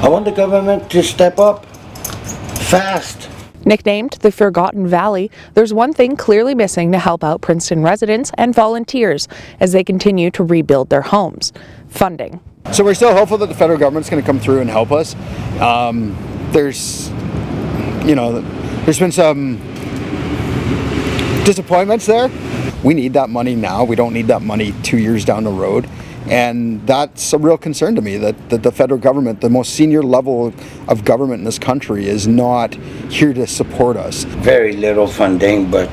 I want the government to step up fast. Nicknamed the Forgotten Valley, there's one thing clearly missing to help out Princeton residents and volunteers as they continue to rebuild their homes: funding. So we're still hopeful that the federal government's going to come through and help us. There's been some disappointments there. We need that money now. We don't need that money 2 years down the road. And that's a real concern to me, that the federal government, the most senior level of government in this country, is not here to support us. Very little funding, but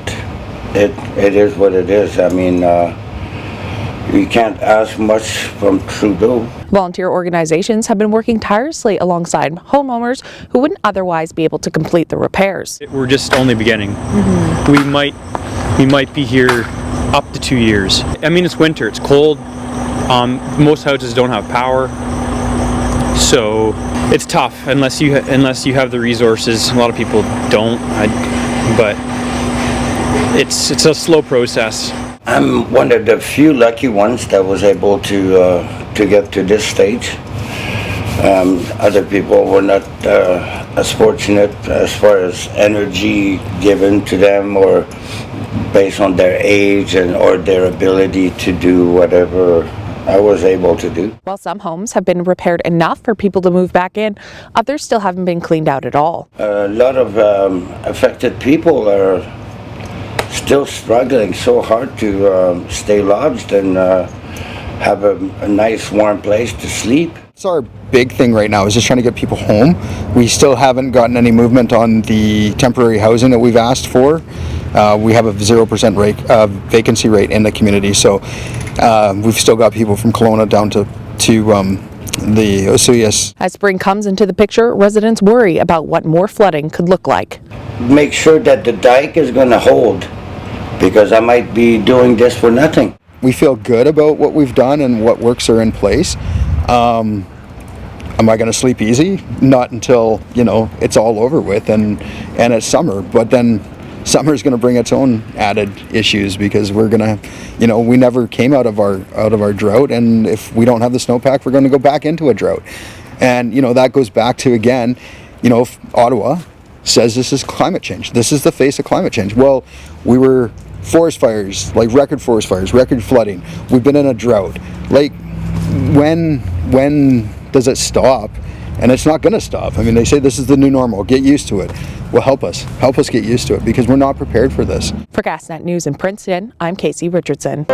it is what it is. I mean, you can't ask much from Trudeau. Volunteer organizations have been working tirelessly alongside homeowners who wouldn't otherwise be able to complete the repairs. We're just only beginning. We might be here up to 2 years. I mean, it's winter, it's cold. Most houses don't have power, so it's tough unless you have the resources. A lot of people don't, but it's a slow process. I'm one of the few lucky ones that was able to get to this stage. Other people were not as fortunate as far as energy given to them, or based on their age or their ability to do whatever I was able to do. While some homes have been repaired enough for people to move back in, others still haven't been cleaned out at all. A lot of affected people are still struggling so hard to stay lodged and have a nice warm place to sleep. It's our big thing right now, is just trying to get people home. We still haven't gotten any movement on the temporary housing that we've asked for. We have a 0% vacancy rate in the community, so we've still got people from Kelowna down to the Osoyoos. As spring comes into the picture, residents worry about what more flooding could look like. Make sure that the dike is going to hold, because I might be doing this for nothing. We feel good about what we've done and what works are in place. Am I going to sleep easy? Not until, it's all over with and it's summer. But then summer is going to bring its own added issues, because we're going to, we never came out of our drought, and if we don't have the snowpack, we're going to go back into a drought. And that goes back to, again, if Ottawa says this is climate change, this is the face of climate change. Well, we were forest fires, like record forest fires, record flooding. We've been in a drought. Like, when does it stop? And it's not going to stop. I mean, they say this is the new normal. Get used to it. Well, help us get used to it, because we're not prepared for this. For GasNet News in Princeton, I'm Casey Richardson.